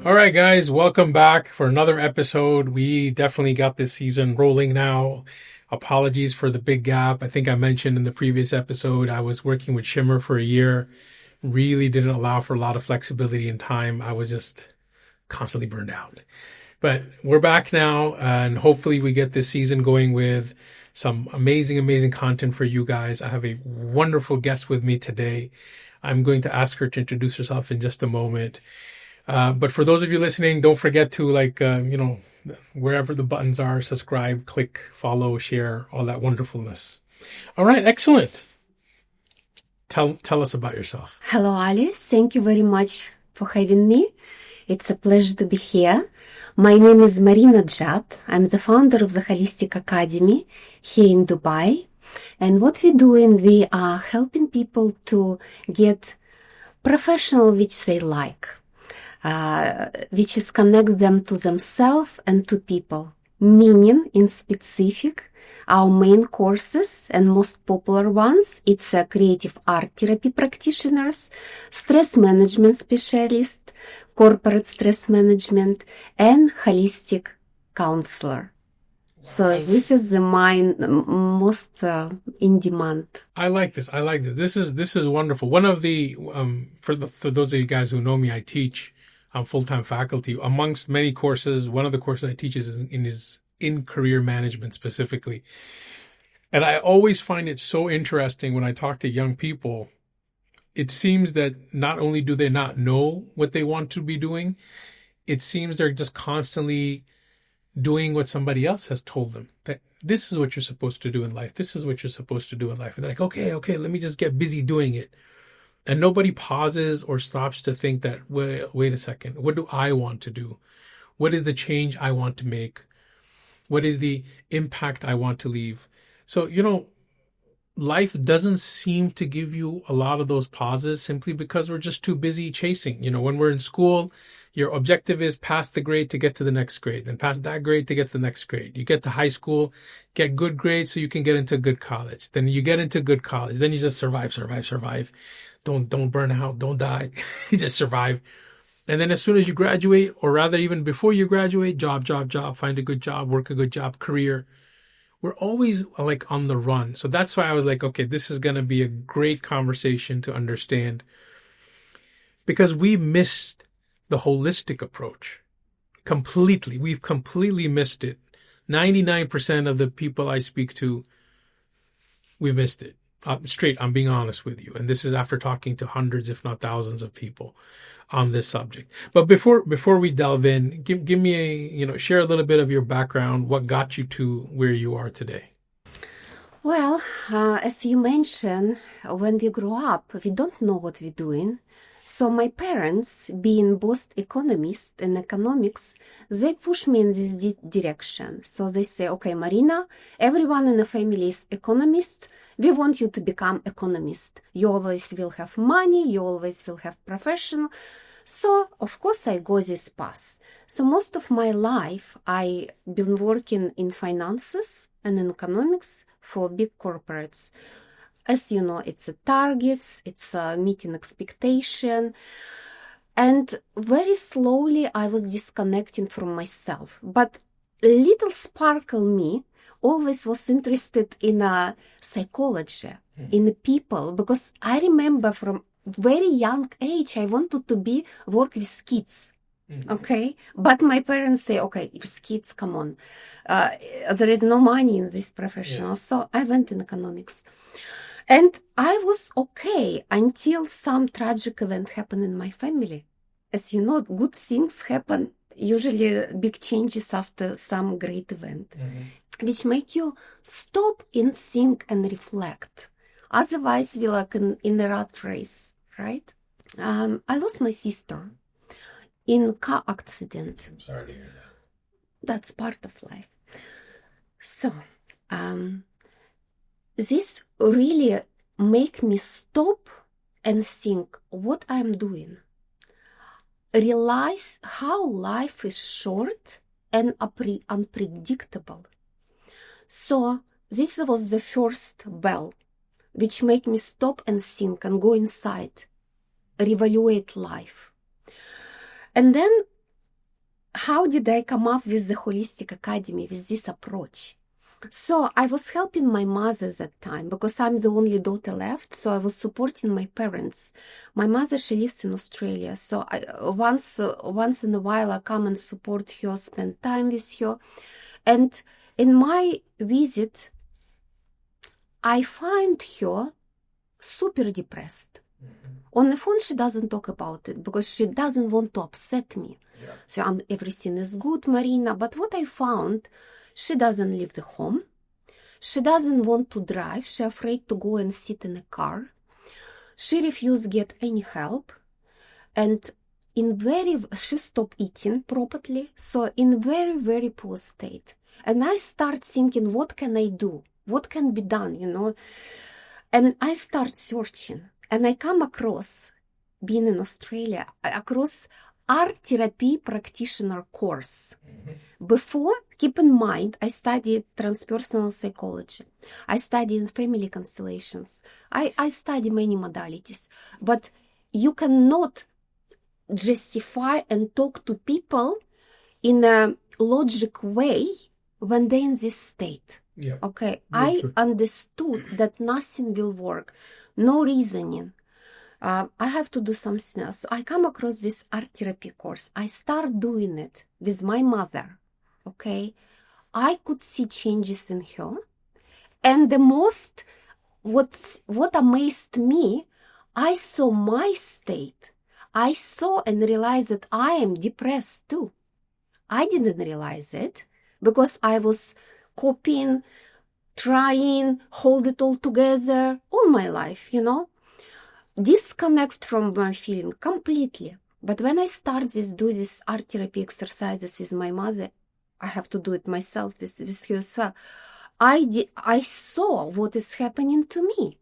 All right, guys, welcome back for another episode. We definitely got this season rolling now. Apologies for the big gap. I think I mentioned in the previous episode, I was working with Shimmer for a year. Really didn't allow for a lot of flexibility and time. I was just constantly burned out. But we're back now, and hopefully we get this season going with some amazing content for you guys. I have a wonderful guest with me today. I'm going to ask her to introduce herself in just a moment. But for those of you listening, don't forget to wherever the buttons are, subscribe, click, follow, share, all that wonderfulness. All right, excellent. Tell us about yourself. Hello, Ali. Thank you very much for having me. It's a pleasure to be here. My name is Marina Judd. I'm the founder of the Holistic Academy here in Dubai. And what we're doing, we are helping people to get professional which they like. Which is connect them to themselves and to people. Meaning, in specific, our main courses and most popular ones, it's creative art therapy practitioners, stress management specialist, corporate stress management, and holistic counselor. So this is the most in demand. I like this. This is wonderful. One of the for those of you guys who know me, I teach. I'm full-time faculty. Amongst many courses, one of the courses I teach is in career management specifically. And I always find it so interesting when I talk to young people. It seems that not only do they not know what they want to be doing, it seems they're just constantly doing what somebody else has told them. That this is what you're supposed to do in life. This is what you're supposed to do in life. And they're like, okay, let me just get busy doing it. And nobody pauses or stops to think that, wait a second, what do I want to do? What is the change I want to make? What is the impact I want to leave? So, life doesn't seem to give you a lot of those pauses simply because we're just too busy chasing. When we're in school, your objective is pass the grade to get to the next grade, then pass that grade to get to the next grade. You get to high school, get good grades so you can get into good college. Then you get into good college. Then you just survive. Don't burn out. Don't die. You just survive. And then as soon as you graduate, or rather even before you graduate, job, find a good job, work a good job, career. We're always like on the run. So that's why I was like, okay, this is going to be a great conversation to understand, because we missed the holistic approach completely. We've completely missed it. 99% of the people I speak to, we've missed it. I'm being honest with you. And this is after talking to hundreds, if not thousands of people on this subject. But before we delve in, give me share a little bit of your background. What got you to where you are today? Well, as you mentioned, when we grow up, we don't know what we're doing. So my parents, being both economists and economics, they push me in this direction. So they say, okay, Marina, everyone in the family is economists. We want you to become economist. You always will have money. You always will have profession. So, of course, I go this path. So most of my life, I've been working in finances and in economics for big corporates. As you know, it's a targets, it's a meeting expectation. And very slowly, I was disconnecting from myself. But a little sparkle me always was interested in psychology, in people, because I remember from very young age, I wanted to work with kids. Okay. But my parents say, okay, with kids, come on. There is no money in this profession. Yes. So I went in economics. And I was okay until some tragic event happened in my family. As you know, good things happen, usually big changes after some great event, which make you stop and think and reflect. Otherwise, we're like in a rat race, right? I lost my sister in a car accident. I'm sorry to hear that. That's part of life. So, this really make me stop and think what I'm doing. Realize how life is short and unpredictable. So this was the first bell, which made me stop and think and go inside, reevaluate life. And then how did I come up with the Holistic Academy, with this approach? So I was helping my mother that time because I'm the only daughter left. So I was supporting my parents. My mother, she lives in Australia. So once in a while, I come and support her, spend time with her. And in my visit, I find her super depressed. On the phone, she doesn't talk about it because she doesn't want to upset me. Yeah. So everything is good, Marina. But what I found, she doesn't leave the home. She doesn't want to drive. She's afraid to go and sit in a car. She refuses to get any help. And she stopped eating properly. So in very, very poor state. And I start thinking, what can I do? What can be done, And I start searching. And I come across, being in Australia, across art therapy practitioner course. Mm-hmm. Before, keep in mind, I studied transpersonal psychology. I studied family constellations. I study many modalities. But you cannot justify and talk to people in a logic way when they're in this state. Yeah. Okay, I understood that nothing will work. No reasoning. I have to do something else. So I come across this art therapy course. I start doing it with my mother. Okay, I could see changes in her. And the most, what amazed me, I saw my state. I saw and realized that I am depressed too. I didn't realize it because I was copying, trying, hold it all together all my life, disconnect from my feeling completely. But when I start do this art therapy exercises with my mother, I have to do it myself with her as well. I saw what is happening to me.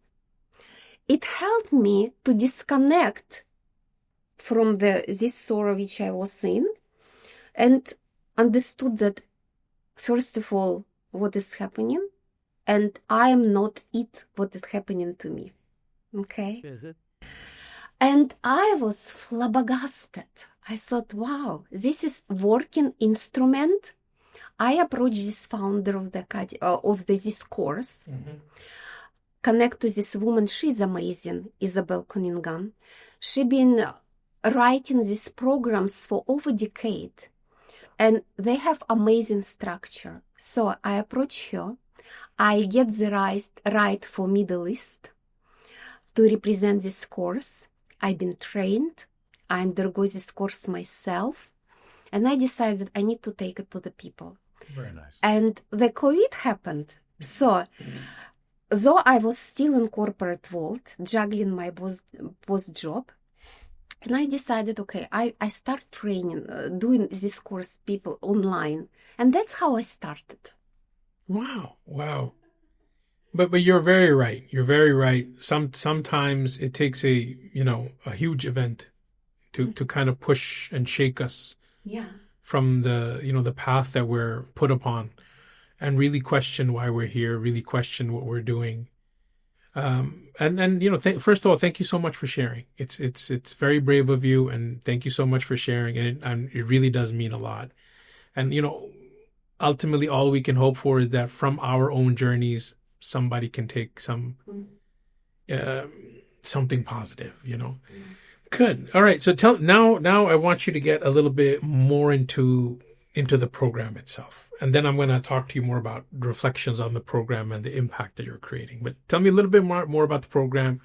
It helped me to disconnect from this sorrow which I was in and understood that, first of all, what is happening, and I am not what is happening to me. Okay? Mm-hmm. And I was flabbergasted. I thought, wow, this is working instrument. I approached this founder of this course, mm-hmm. Connect to this woman. She's amazing, Isabel Cunningham. She's been writing these programs for over a decade. And they have amazing structure. So I approach her. I get the right for Middle East to represent this course. I've been trained. I undergo this course myself. And I decided I need to take it to the people. Very nice. And the COVID happened. So, though I was still in corporate world, juggling my boss job, and I decided, okay, I start training, doing this course people online. And that's how I started. Wow. But you're very right. You're very right. Sometimes it takes a huge event to kind of push and shake us from the path that we're put upon and really question why we're here, really question what we're doing. First of all, thank you so much for sharing. It's very brave of you, and thank you so much for sharing. And it really does mean a lot. And, ultimately all we can hope for is that from our own journeys, somebody can take something positive, Good. All right. So now I want you to get a little bit more into the program itself. And then I'm going to talk to you more about reflections on the program and the impact that you're creating. But tell me a little bit more about the program.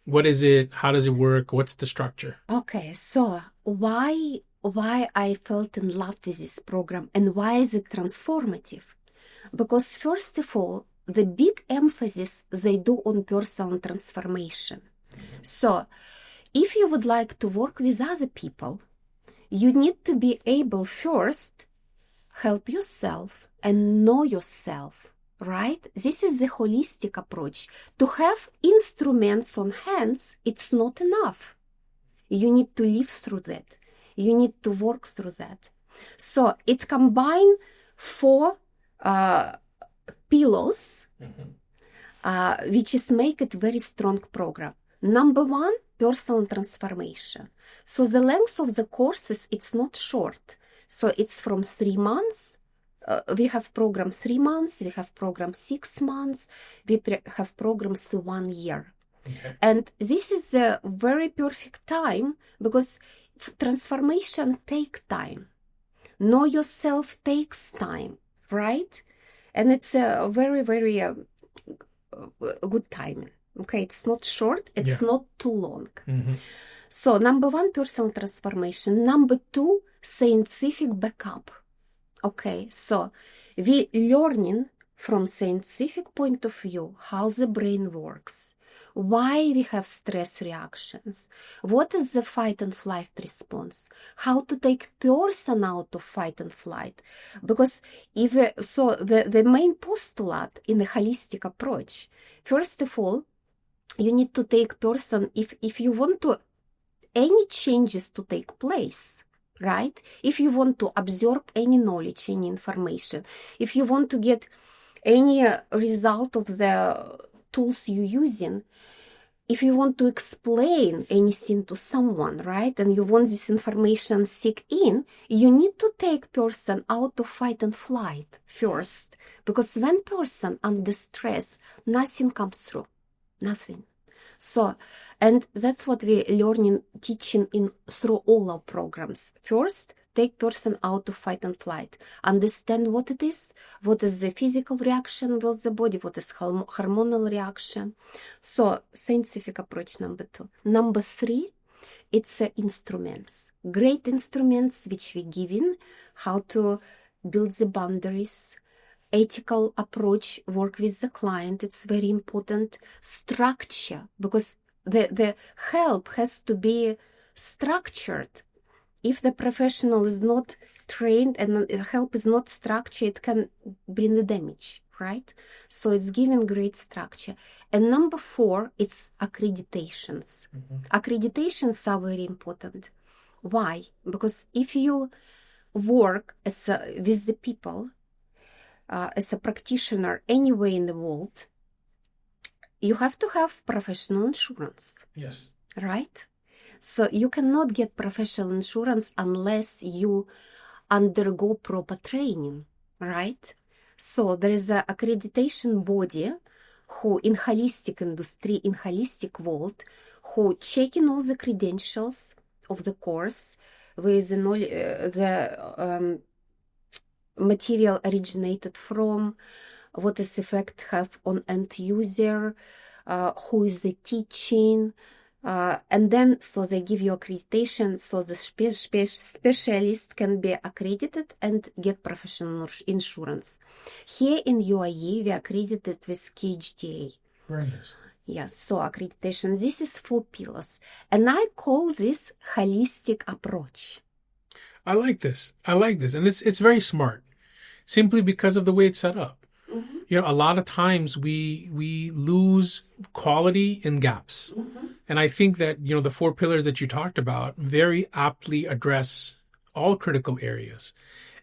What is it? How does it work? What's the structure? Okay, so why I felt in love with this program and why is it transformative? Because first of all, the big emphasis they do on personal transformation. So if you would like to work with other people, you need to be able first help yourself and know yourself, right? This is the holistic approach. To have instruments on hands, it's not enough. You need to live through that. You need to work through that. So it combines 4 pillars, which is make it very strong program. Number 1, personal transformation. So the length of the courses, it's not short. So it's from 3 months. We have program 3 months, we have program 6 months, we have programs 1 year. Okay. And this is a very perfect time because transformation takes time. Know yourself takes time, right? And it's a very, very good timing. Okay, it's not short, it's not too long. Mm-hmm. So, number 1, personal transformation. Number 2, scientific backup. Okay, so we learning from scientific point of view how the brain works, why we have stress reactions, what is the fight and flight response, how to take person out of fight and flight. Because the main postulate in the holistic approach, first of all, you need to take person if you want to any changes to take place, right? If you want to absorb any knowledge, any information, if you want to get any result of the tools you're using, if you want to explain anything to someone, right, and you want this information sink in, you need to take person out of fight and flight first. Because when person under stress, nothing comes through. Nothing. So, and that's what we learning, teaching through all our programs. First, take person out of fight and flight. Understand what it is, what is the physical reaction with the body, what is hormonal reaction. So, scientific approach number 2. Number 3, it's instruments. Great instruments which we given, how to build the boundaries, ethical approach, work with the client, it's very important. Structure, because the help has to be structured. If the professional is not trained and the help is not structured, it can bring the damage, right? So it's giving great structure. And number 4, it's accreditations. Mm-hmm. Accreditations are very important. Why? Because if you work with the people, as a practitioner anywhere in the world, you have to have professional insurance. Yes. Right? So you cannot get professional insurance unless you undergo proper training, right? So there is an accreditation body who in holistic industry, in holistic world, who checking all the credentials of the course with the material originated from, what is effect have on end user, who is the teaching, and then so they give you accreditation so the specialist can be accredited and get professional insurance. Here in UAE we are accredited with KHDA. Very nice. Yes, so accreditation, this is 4 pillars, and I call this holistic approach. I like this, and it's very smart, simply because of the way it's set up. Mm-hmm. You know, a lot of times we lose quality in gaps, mm-hmm. and I think that, you know, the 4 pillars that you talked about very aptly address all critical areas.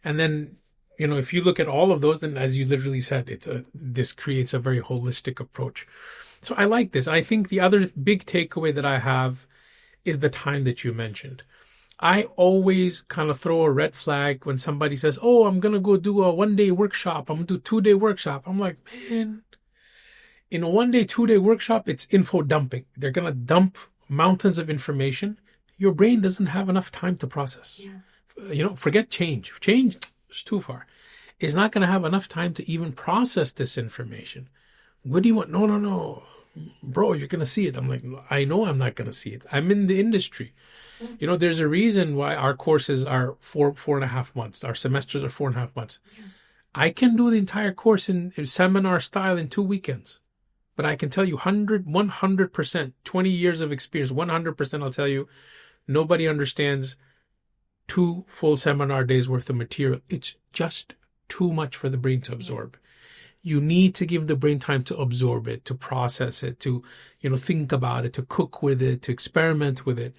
And then, you know, if you look at all of those, then as you literally said, this creates a very holistic approach. So I like this. I think the other big takeaway that I have is the time that you mentioned. I always kind of throw a red flag when somebody says, oh, I'm going to go do a 1-day workshop. I'm going to do 2-day workshop. I'm like, man, in a 1-day, 2-day workshop, it's info dumping. They're going to dump mountains of information. Your brain doesn't have enough time to process. Yeah. You know, forget change. Change is too far. It's not going to have enough time to even process this information. What do you want? No. Bro, you're going to see it. I'm like, I know I'm not going to see it. I'm in the industry. You know, there's a reason why our courses are 4.5 months. Our semesters are 4.5 months. Yeah. I can do the entire course in seminar style in 2 weekends. But I can tell you 100%, 20 years of experience, 100% I'll tell you, nobody understands 2 full seminar days worth of material. It's just too much for the brain to absorb. You need to give the brain time to absorb it, to process it, to, you know, think about it, to cook with it, to experiment with it.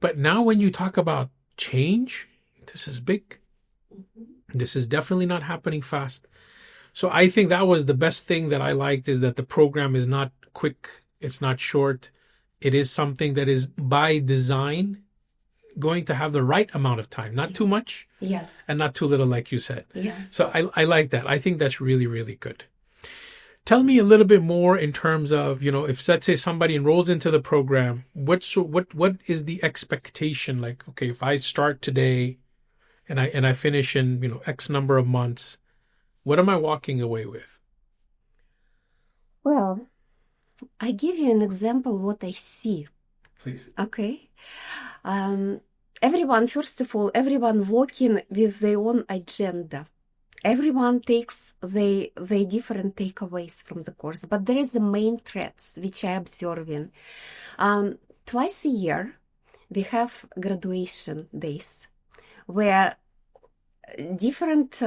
But now when you talk about change, this is big. This is definitely not happening fast. So I think that was the best thing that I liked, is that the program is not quick. It's not short. It is something that is by design going to have the right amount of time, not too much Yes. and not too little, like you said. Yes. So I like that. I think that's really, really good. Tell me a little bit more in terms of, if let's say somebody enrolls into the program, what is the expectation? Like, okay, if I start today and I finish in, X number of months, what am I walking away with? Well, I give you an example what I see. Please. Okay. First of all, everyone working with their own agenda. Everyone takes their different takeaways from the course, but there is the main threads which I observing. Twice a year, we have graduation days where different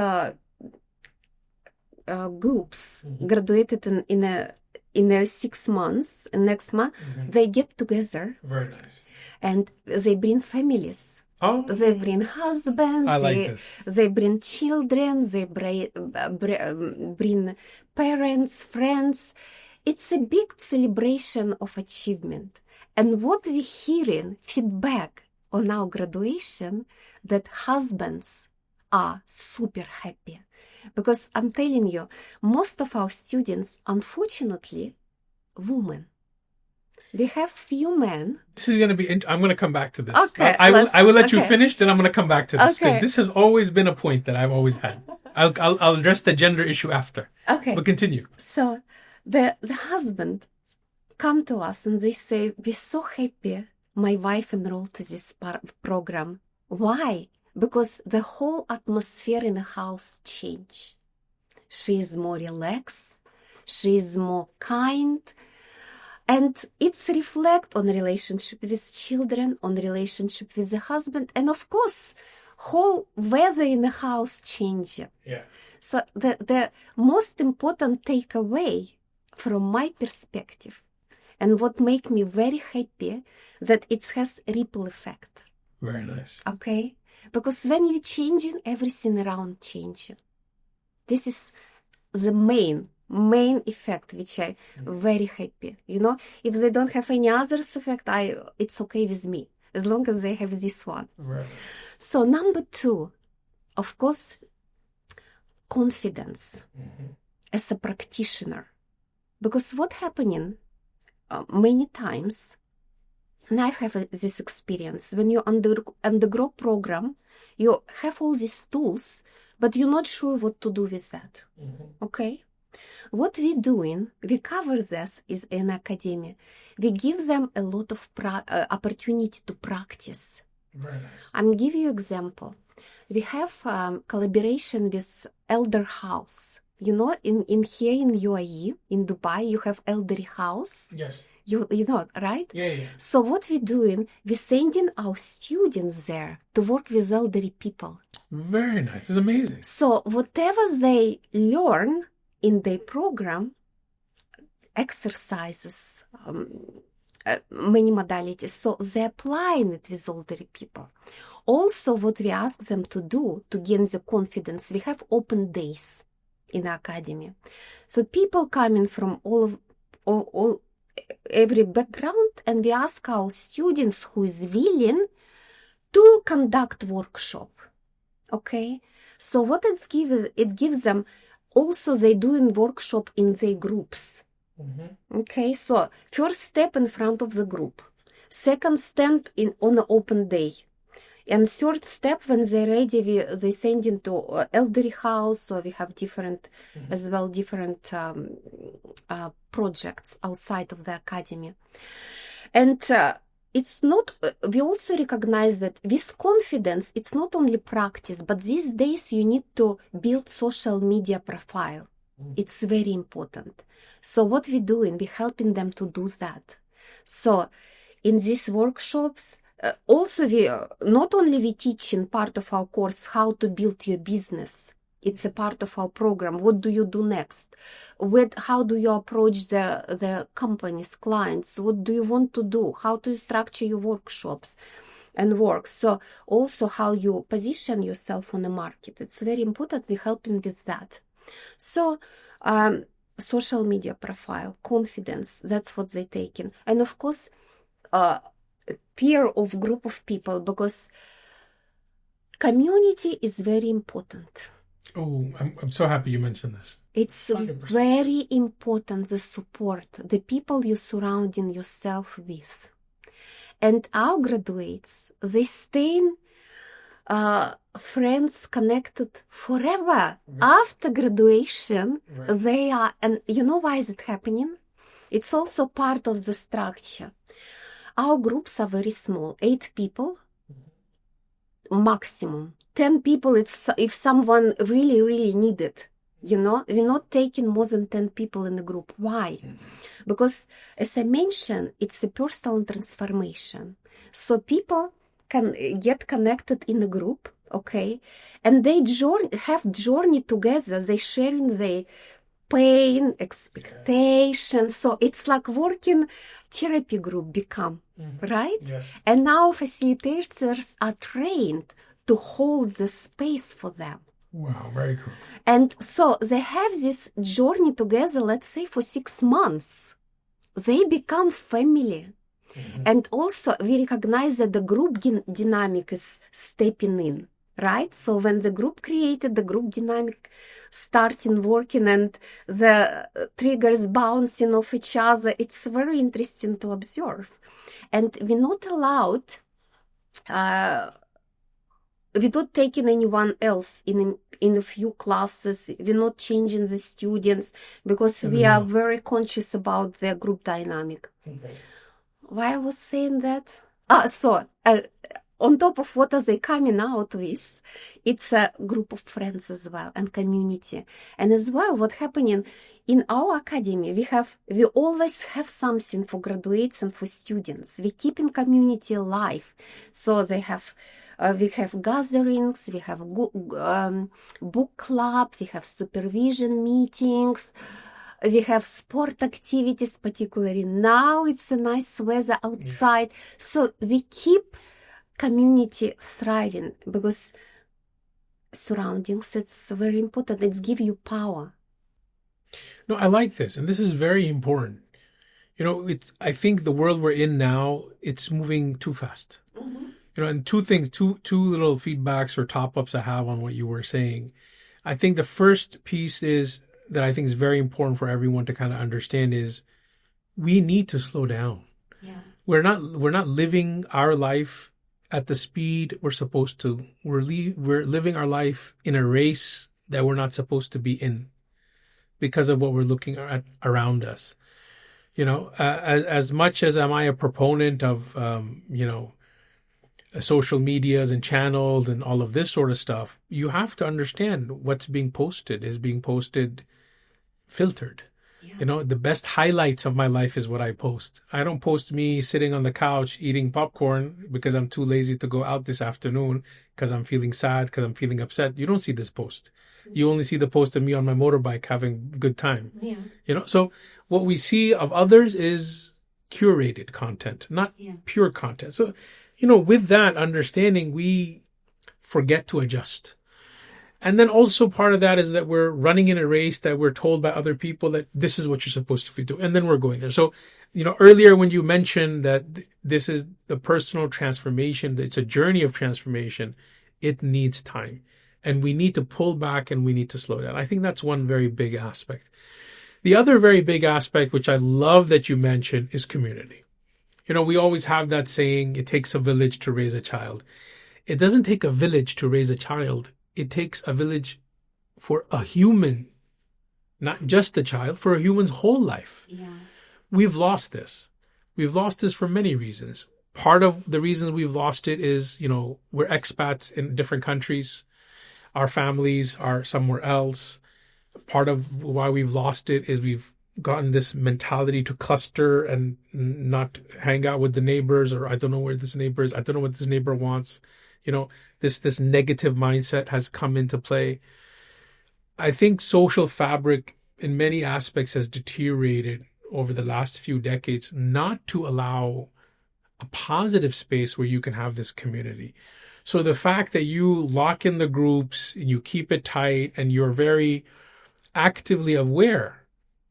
groups graduated in a 6 months, and next month they get together. Very nice. And they bring families. Oh, they bring husbands. I like this. They bring children. They bring parents, friends. It's a big celebration of achievement. And what we're hearing feedback on our graduation, that husbands are super happy. Because I'm telling you, most of our students, unfortunately, women. We have few men. This is going to be. I'm going to come back to this. Okay, I will let you okay. finish. Then I'm going to come back to this. Okay. This has always been a point that I've always had. I'll address the gender issue after. Okay. But continue. So the husband come to us and they say, "We're so happy my wife enrolled to this program." Why? Because the whole atmosphere in the house changed. She's more relaxed. She's more kind. And it's reflect on relationship with children, on relationship with the husband, and of course, whole weather in the house changed. Yeah. So the most important takeaway from my perspective, and what make me very happy, that it has ripple effect. Very nice. Okay, because when you're changing, everything around changing. This is the main effect, which I very happy. If they don't have any other effect, it's okay with me, as long as they have this one. Right. So number 2, of course, confidence as a practitioner. Because what happening many times, and I have this experience, when you undergo program, you have all these tools, but you're not sure what to do with that. Okay? What we're doing, we cover this is in academy. We give them a lot of opportunity to practice. Very nice. I'm give you example. We have collaboration with Elder House. In here in UAE, in Dubai, you have Elderly House. Yes. You know, right? Yeah. So what we're doing, we're sending our students there to work with elderly people. Very nice. It's amazing. So whatever they learn in their program, exercises, many modalities, so they're applying it with older people. Also, what we ask them to do to gain the confidence, we have open days in the academy. So people coming from every background, and we ask our students who is willing to conduct workshop. Okay, so what it gives them. Also, they doing workshop in their groups. Okay, so first step in front of the group, second step on an open day, and third step when they're ready, they send into elderly house. So we have different projects outside of the academy, and it's not. We also recognize that with confidence, it's not only practice, but these days you need to build social media profile. It's very important. So what we're doing, we're helping them to do that. So in these workshops, also we not only we teach in part of our course how to build your business. It's a part of our program. What do you do next? How do you approach the companies, clients? What do you want to do? How to structure your workshops and work? So also how you position yourself on the market. It's very important. We're helping with that. So social media profile, confidence, that's what they're taking. And of course, pair of group of people, because community is very important. Oh, I'm so happy you mentioned this. It's 100%. very important, the support, the people you're surrounding yourself with. And our graduates, they stay friends connected forever. After graduation, they are, and you know why is it happening? It's also part of the structure. Our groups are very small, 8 people maximum. 10 people, it's if someone really, really need it. You know, we're not taking more than 10 people in a group. Why? Because, as I mentioned, it's a personal transformation. So people can get connected in a group, okay? And they have journey together. They sharing their pain, expectations. So it's like working therapy group become, right? Yes. And now facilitators are trained to hold the space for them. Wow, very cool. And so they have this journey together, let's say for 6 months. They become family. And also we recognize that the group dynamic is stepping in, right? So when the group created, the group dynamic starting working and the triggers bouncing off each other, it's very interesting to observe. And we're not allowed, we're not taking anyone else in a few classes. We're not changing the students because we are very conscious about the group dynamic. Okay. Why I was saying that? On top of what are they coming out with, it's a group of friends as well and community. And as well, what happening in our academy, we always have something for graduates and for students. We keep in community alive. So they have we have gatherings, we have book club, we have supervision meetings, we have sport activities, particularly now it's a nice weather outside. Yeah. So we keep community thriving because surroundings, it's very important. It's give you power. No, I like this. And this is very important. You know, I think the world we're in now, it's moving too fast. You know, and two little feedbacks or top-ups I have on what you were saying. I think the first piece is that I think is very important for everyone to kind of understand is we need to slow down. Yeah. We're not living our life at the speed we're supposed to. We're living our life in a race that we're not supposed to be in because of what we're looking at around us. You know, as much as am I a proponent of, social medias and channels and all of this sort of stuff, you have to understand what's being posted is being posted filtered. Yeah. You know, the best highlights of my life is what I post. I don't post me sitting on the couch eating popcorn because I'm too lazy to go out this afternoon because I'm feeling sad, because I'm feeling upset. You don't see this post. You only see the post of me on my motorbike having a good time. Yeah. You know, so what we see of others is curated content, not pure content. So, you know, with that understanding, we forget to adjust. And then also part of that is that we're running in a race that we're told by other people that this is what you're supposed to be doing. And then we're going there. So, you know, earlier when you mentioned that this is the personal transformation, it's a journey of transformation, it needs time. And we need to pull back and we need to slow down. I think that's one very big aspect. The other very big aspect, which I love that you mentioned, is community. You know, we always have that saying, it takes a village to raise a child. It doesn't take a village to raise a child. It takes a village for a human, not just a child, for a human's whole life. Yeah. We've lost this. We've lost this for many reasons. Part of the reasons we've lost it is, you know, we're expats in different countries. Our families are somewhere else. Part of why we've lost it is we've gotten this mentality to cluster and not hang out with the neighbors, or I don't know where this neighbor is. I don't know what this neighbor wants. You know, this negative mindset has come into play. I think social fabric in many aspects has deteriorated over the last few decades, not to allow a positive space where you can have this community. So the fact that you lock in the groups and you keep it tight and you're very actively aware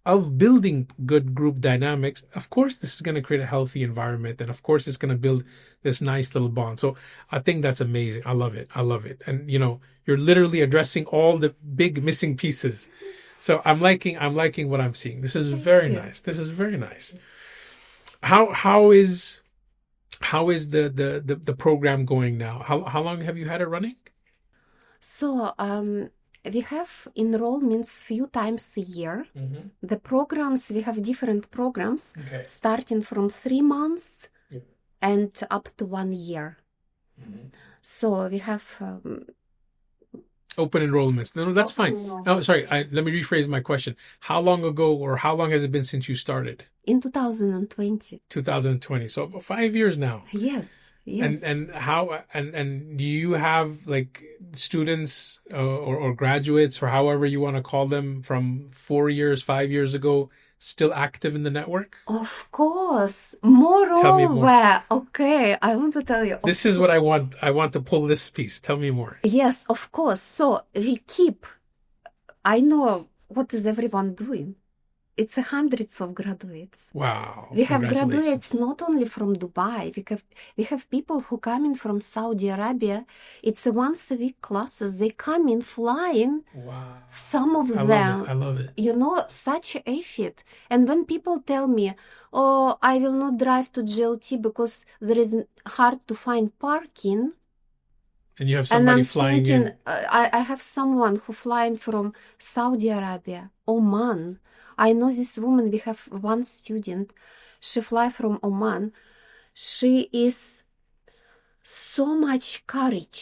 of building good group dynamics, of course, this is going to create a healthy environment. And of course, it's going to build this nice little bond. So I think that's amazing. I love it. I love it. And, you're literally addressing all the big missing pieces. So I'm liking what I'm seeing. This is very nice. This is very nice. How is the program going now? How long have you had it running? So, we have enrollments few times a year. Mm-hmm. The programs, we have different programs, Okay. starting from 3 months Yeah. and up to 1 year. Mm-hmm. So we have Open enrollments. No, that's Open fine. enrollment. No, sorry. Let me rephrase my question. How long ago, or how long has it been since you started? in 2020. 2020. So about 5 years now. Yes, yes. And how and do you have like students or graduates or however you want to call them from 4 years, 5 years ago still active in the network? Of course. Moreover, Tell me more. okay, I want to tell you. This is what I want. I want to pull this piece. Tell me more. Yes, of course. So we keep, I know what is everyone doing. It's hundreds of graduates. Wow. We have Congratulations. graduates not only from Dubai. We have people who come in from Saudi Arabia. It's a once a week classes. They come in flying. Wow. Some of I them, love it. I love it. such an effort. And when people tell me, "Oh, I will not drive to GLT because there is hard to find parking," And you have and somebody I'm flying thinking, in. I have someone who flying from Saudi Arabia, Oman. I know this woman. We have one student. She fly from Oman. She is so much courage,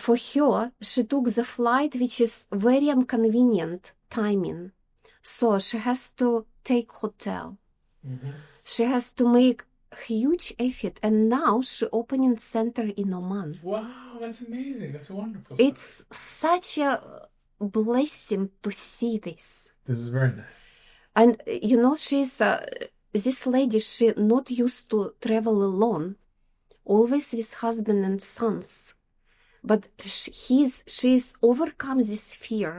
For her, she took the flight, which is very inconvenient timing. So she has to take hotel. Mm-hmm. She has to make huge effort, and now she opening center in Oman. Wow, that's amazing. That's wonderful. It's such a blessing to see this. This is very nice. And she's this lady. She not used to travel alone, always with husband and sons. But she's overcome this fear,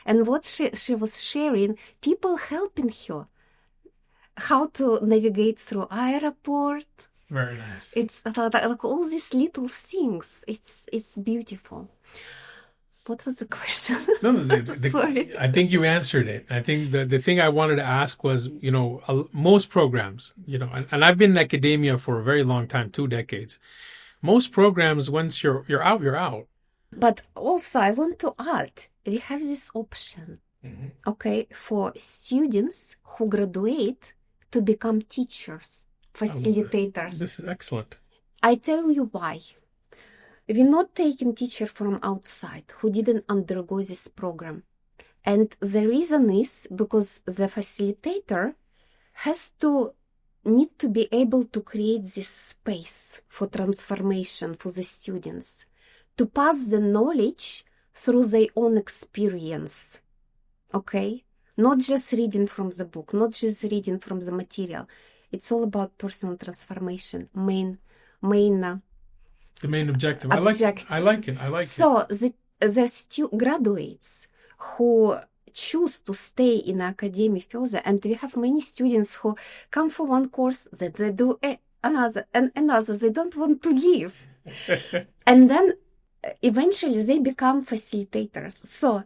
and what she was sharing, people helping her how to navigate through airport. Very nice. It's like all these little things. It's beautiful. What was the question? No, Sorry. I think you answered it. I think the thing I wanted to ask was, most programs, and I've been in academia for a very long time, 2 decades. Most programs, once you're out, you're out. But also, I want to add, we have this option, Mm-hmm. okay, for students who graduate to become teachers, facilitators. This is excellent. I tell you why. We're not taking teacher from outside who didn't undergo this program. And the reason is because the facilitator need to be able to create this space for transformation for the students, to pass the knowledge through their own experience. Okay? Not just reading from the book, not just reading from the material. It's all about personal transformation, main The main objective. objective. I like it. So the graduates who choose to stay in academy further, and we have many students who come for one course, that they do another and another. They don't want to leave. And then eventually they become facilitators. So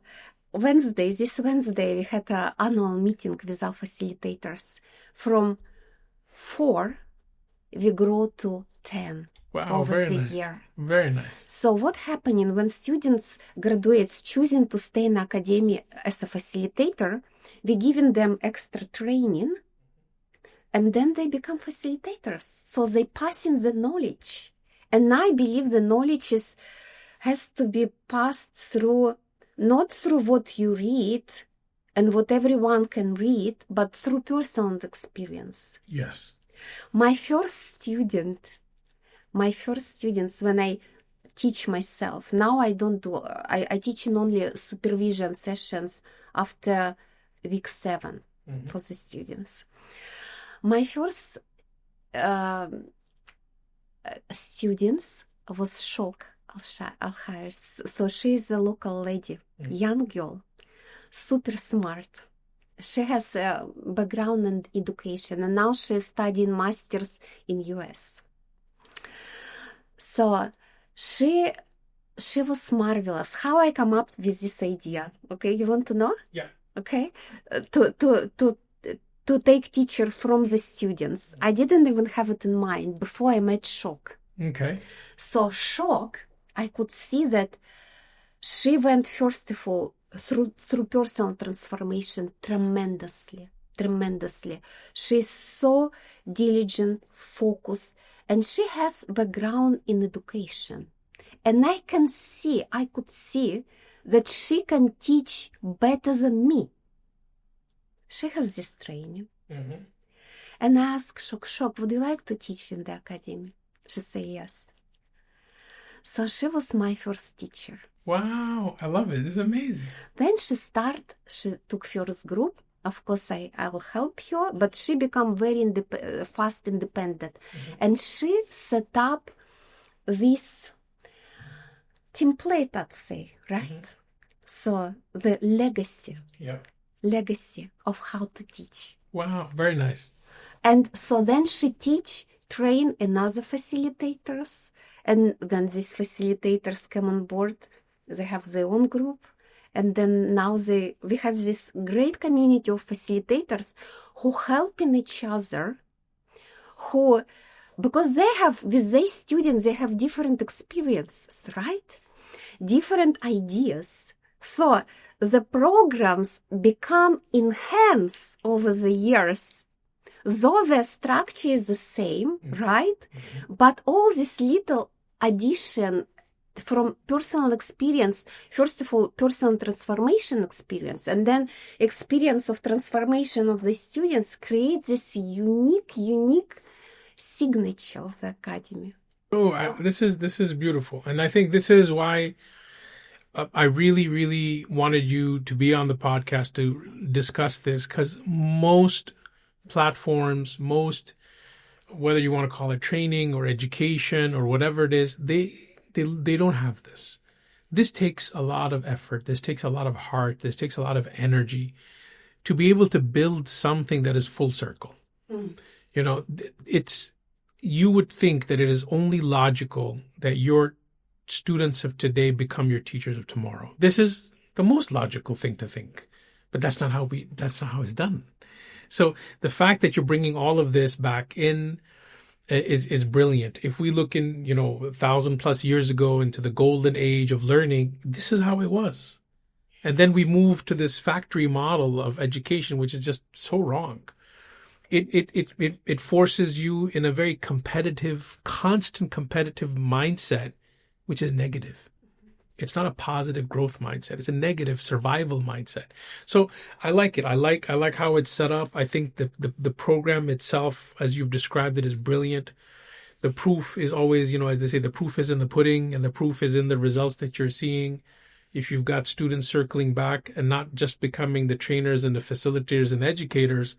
this Wednesday, we had an annual meeting with our facilitators. From 4, we grow to 10. Wow, over very the nice. year. Very nice. So what happening when students, graduates choosing to stay in academy as a facilitator, we giving them extra training, and then they become facilitators. So they passing the knowledge. And I believe the knowledge has to be passed through, not through what you read and what everyone can read, but through personal experience. Yes. My first students, when I teach myself, now I don't do, I teach in only supervision sessions after week 7 for the students. My first students was shocked. So she is a local lady, young girl, super smart. She has a background in education, and now she's studying masters in US. So she was marvelous. How I come up with this idea? Okay, you want to know? Yeah. Okay, to take teacher from the students. I didn't even have it in mind before I met Shock. Okay. So Shock, I could see that she went first of all through personal transformation tremendously. She's so diligent, focused, and she has background in education. And I could see that she can teach better than me. She has this training. Mm-hmm. And I asked Shock, would you like to teach in the academy? She said yes. So she was my first teacher. Wow, I love it. This is amazing. Then she took first group. Of course, I will help her, but she became very fast independent. Mm-hmm. And she set up this template, I'd say, right? Mm-hmm. So the legacy of how to teach. Wow, very nice. And so then she train another facilitators, and then these facilitators come on board. They have their own group, and then now we have this great community of facilitators who helping each other, because they have, with their students, they have different experiences, right? Different ideas. So the programs become enhanced over the years. Though the structure is the same, right? Mm-hmm. But all this little addition from personal experience, first of all, personal transformation experience, and then experience of transformation of the students creates this unique signature of the academy. This is beautiful. And I think this is why I really, really wanted you to be on the podcast to discuss this, because most platforms, whether you want to call it training or education or whatever it is, they don't have this. This takes a lot of effort. This takes a lot of heart. This takes a lot of energy to be able to build something that is full circle. Mm. You know, you would think that it is only logical that your students of today become your teachers of tomorrow. This is the most logical thing to think, but that's not how it's done. So the fact that you're bringing all of this back in is brilliant. If we look in, 1,000+ years ago into the golden age of learning, this is how it was. And then we move to this factory model of education, which is just so wrong. It forces you in a very constant competitive mindset, which is negative. It's not a positive growth mindset. It's a negative survival mindset. So I like it. I like how it's set up. I think the program itself, as you've described it, is brilliant. The proof is always, as they say, the proof is in the pudding, and the proof is in the results that you're seeing. If you've got students circling back and not just becoming the trainers and the facilitators and educators,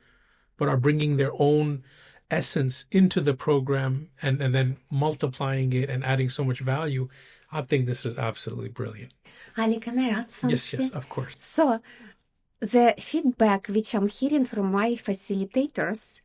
but are bringing their own essence into the program and then multiplying it and adding so much value, I think this is absolutely brilliant. Ali, can I add something? Yes, of course. So the feedback which I'm hearing from my facilitators,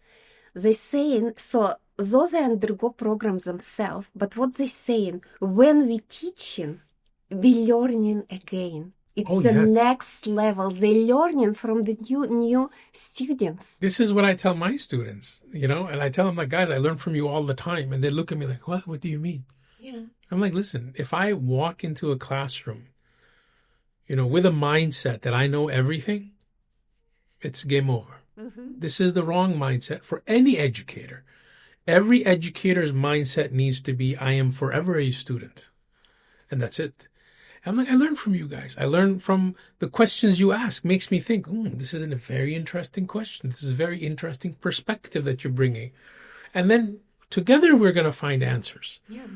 they're saying, so though they undergo programs themselves, but what they're saying, when we teaching, we learning again. It's next level. They're learning from the new students. This is what I tell my students, and I tell them, like, guys, I learn from you all the time. And they look at me like, what? What do you mean? Yeah. I'm like, listen, if I walk into a classroom, with a mindset that I know everything, it's game over. Mm-hmm. This is the wrong mindset for any educator. Every educator's mindset needs to be, I am forever a student. And that's it. I'm like, I learn from you guys. I learn from the questions you ask. Makes me think, this is a very interesting question. This is a very interesting perspective that you're bringing. And then together we're going to find answers. Yeah.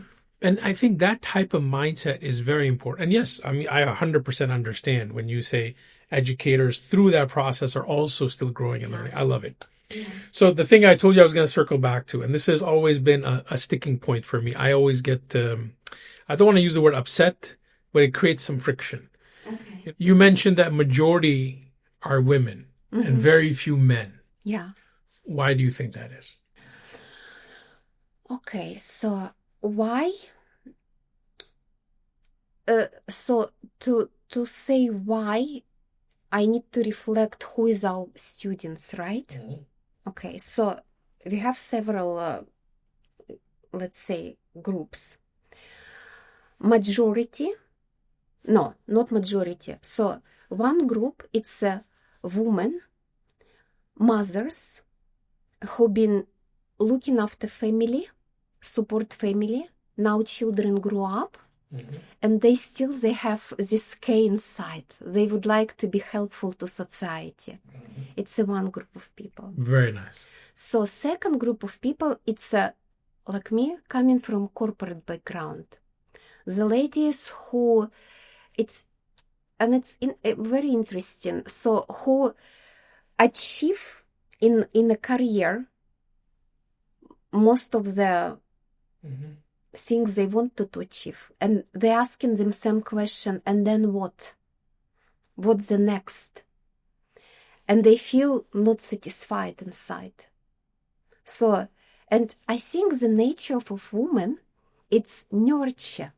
And I think that type of mindset is very important. And yes, I 100% understand when you say educators through that process are also still growing and learning. I love it. Yeah. So the thing I told you I was going to circle back to, and this has always been a sticking point for me. I always get, I don't want to use the word upset, but it creates some friction. Okay. You mentioned that majority are women. and very few men. Yeah. Why do you think that is? Okay, so why? So to say why, I need to reflect who is our students, right? Okay, so we have several, let's say, groups. Majority, no, not majority. So one group, it's women, mothers, who've been looking after family, support family. Now children grow up, and they have this K inside. They would like to be helpful to society. It's one group of people. Very nice. So second group of people, it's like me, coming from corporate background. The ladies who, it's very interesting. So who achieve in a career most of the things they wanted to achieve, and they're asking them same question, and then what? What's the next? And they feel not satisfied inside. So, and I think the nature of a woman, it's nurture.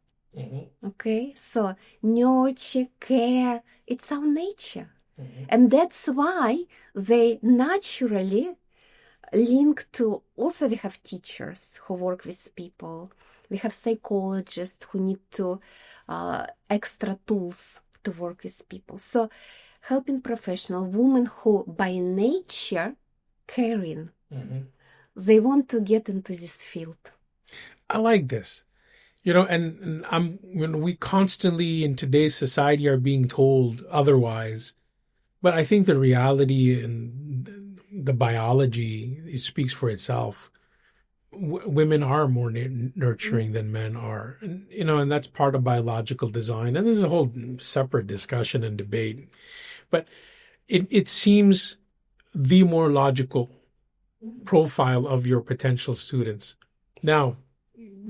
Okay, so nurture, care, it's our nature. And that's why they naturally link to, also we have teachers who work with people. We have psychologists who need to extra tools to work with people. So helping professional women who by nature caring, they want to get into this field. I like this. And we constantly in today's society are being told otherwise, but I think the reality and the biology, it speaks for itself. Women are more nurturing than men are, and that's part of biological design. And there's a whole separate discussion and debate, but it seems the more logical profile of your potential students. Now,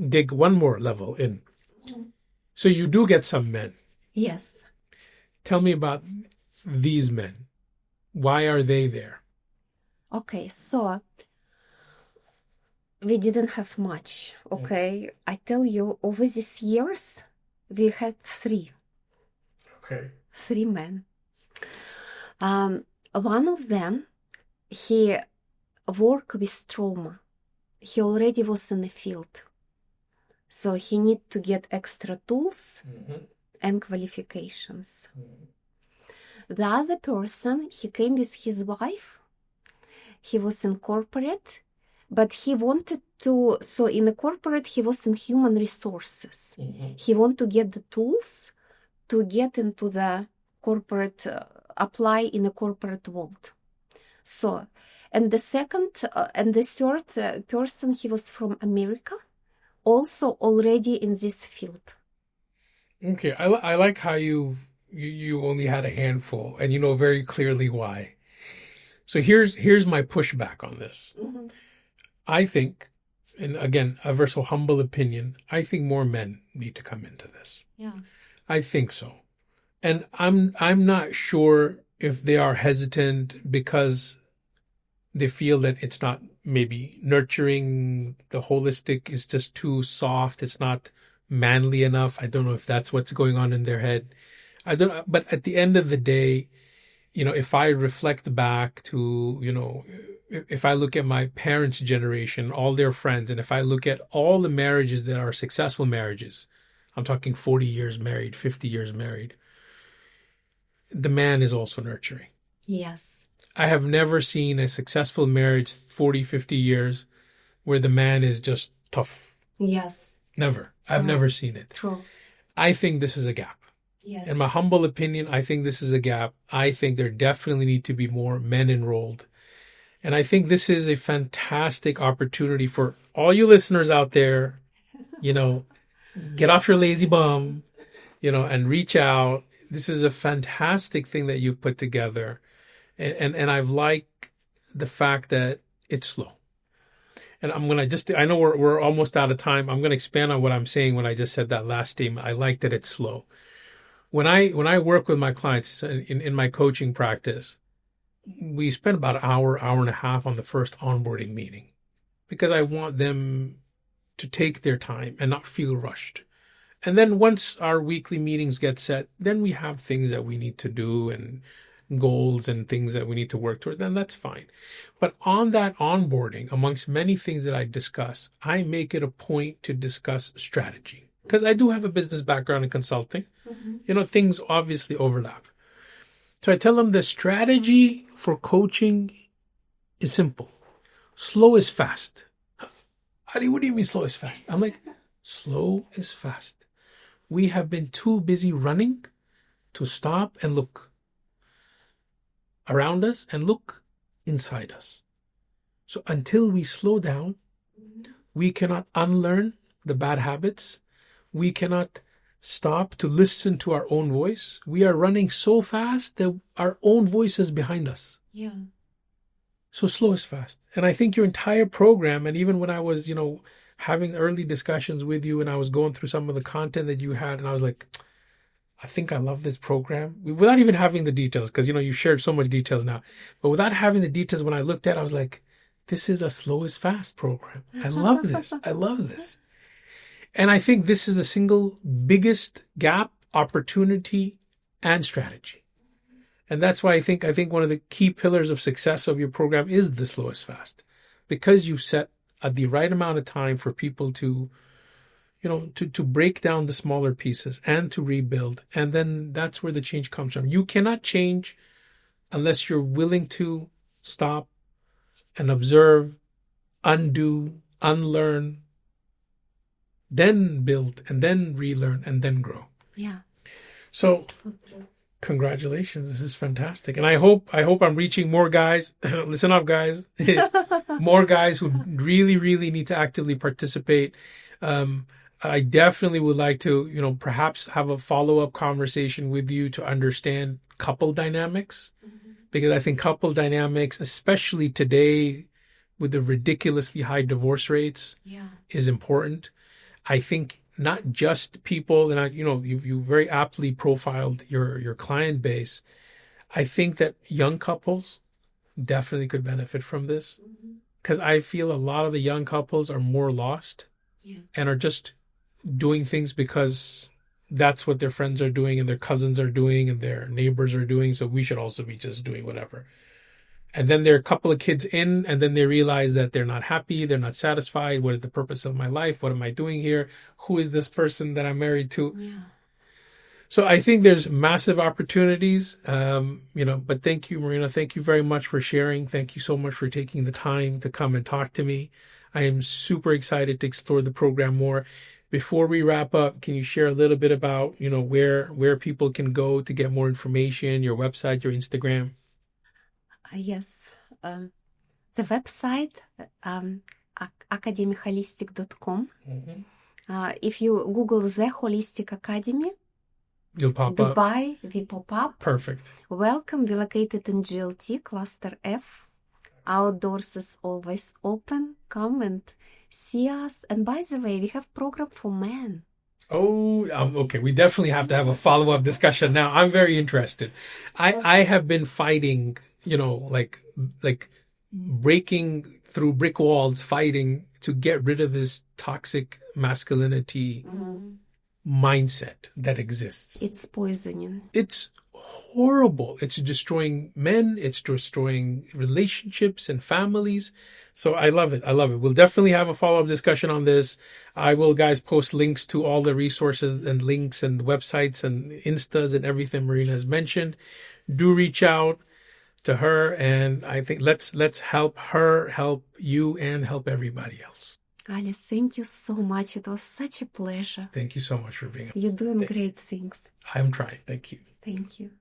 dig one more level in. So you do get some men. Yes. Tell me about these men. Why are they there? Okay, so we didn't have much, okay? I tell you, over these years, we had three. Okay. 3 men. One of them, he worked with trauma. He already was in the field. So he need to get extra tools and qualifications. The other person, he came with his wife. He was in corporate, but he wanted to, so in a corporate, he was in human resources. He wanted to get the tools to get into the corporate, apply in a corporate world. So, and the third person, he was from America, also already in this field. Okay, I like how you only had a handful, and you know very clearly why. So here's my pushback on this. I think, and again, a very so humble opinion, I think more men need to come into this. Yeah. I think so. And I'm not sure if they are hesitant because they feel that it's not maybe nurturing, the holistic is just too soft, it's not manly enough. I don't know if that's what's going on in their head. But at the end of the day, if I reflect back to, if I look at my parents' generation, all their friends, and if I look at all the marriages that are successful marriages, I'm talking 40 years married, 50 years married, the man is also nurturing. Yes. I have never seen a successful marriage 40, 50 years where the man is just tough. Yes. Never. I've never seen it. True. I think this is a gap. Yes. In my humble opinion, I think this is a gap. I think there definitely need to be more men enrolled. And I think this is a fantastic opportunity for all you listeners out there, get off your lazy bum, and reach out. This is a fantastic thing that you've put together. And I've liked the fact that it's slow. And I'm going to I know we're almost out of time. I'm going to expand on what I'm saying when I just said that last statement. I like that it's slow. When I work with my clients in my coaching practice, we spend about an hour, hour and a half on the first onboarding meeting because I want them to take their time and not feel rushed. And then once our weekly meetings get set, then we have things that we need to do and goals and things that we need to work toward, then that's fine. But on that onboarding, amongst many things that I discuss, I make it a point to discuss strategy because I do have a business background in consulting. Things obviously overlap. So I tell them the strategy for coaching is simple. Slow is fast. Ali, what do you mean slow is fast? I'm like, slow is fast. We have been too busy running to stop and look around us and look inside us. So until we slow down, we cannot unlearn the bad habits. We cannot stop to listen to our own voice. We are running so fast that our own voice is behind us. Yeah. So slow is fast. And I think your entire program, and even when I was, having early discussions with you and I was going through some of the content that you had, and I was like, I think I love this program. Without even having the details, because, you shared so much details now. But without having the details, when I looked at it, I was like, this is a slow is fast program. I love this. I love this. And I think this is the single biggest gap, opportunity, and strategy. And that's why I think one of the key pillars of success of your program is the slow is fast, because you set at the right amount of time for people to break down the smaller pieces and to rebuild. And then that's where the change comes from. You cannot change unless you're willing to stop and observe, undo, unlearn, then build, and then relearn, and then grow. Yeah. So congratulations. This is fantastic. And I hope I'm reaching more guys. Listen up, guys. More guys who really, really need to actively participate. I definitely would like to, perhaps have a follow-up conversation with you to understand couple dynamics, because I think couple dynamics, especially today with the ridiculously high divorce rates, is important. I think not just people, and you very aptly profiled your client base. I think that young couples definitely could benefit from this, because I feel a lot of the young couples are more lost and are just doing things because that's what their friends are doing and their cousins are doing and their neighbors are doing. So we should also be just doing whatever. And then there are a couple of kids in, and then they realize that they're not happy. They're not satisfied. What is the purpose of my life? What am I doing here? Who is this person that I'm married to? Yeah. So I think there's massive opportunities, but thank you, Marina. Thank you very much for sharing. Thank you so much for taking the time to come and talk to me. I am super excited to explore the program more. Before we wrap up, can you share a little bit about, where people can go to get more information, your website, your Instagram? Yes. The website, academyholistic.com. If you Google The Holistic Academy, you'll pop Dubai, we pop up. Perfect. Welcome. We're located in GLT, Cluster F. Our doors is always open. Come and see us. And by the way, we have program for men. Oh, okay. We definitely have to have a follow-up discussion now. I'm very interested. I have been fighting, like breaking through brick walls, fighting to get rid of this toxic masculinity mindset that exists. It's poisoning. It's horrible. It's destroying men. It's destroying relationships and families. So I love it. We'll definitely have a follow-up discussion on this. I will, guys, post links to all the resources and links and websites and Instas and everything Marina has mentioned. Do reach out to her, and I think let's help her, help you, and help everybody else. Alice, thank you so much. It was such a pleasure. Thank you so much for being here. You're doing great things. I'm trying. Thank you. Thank you.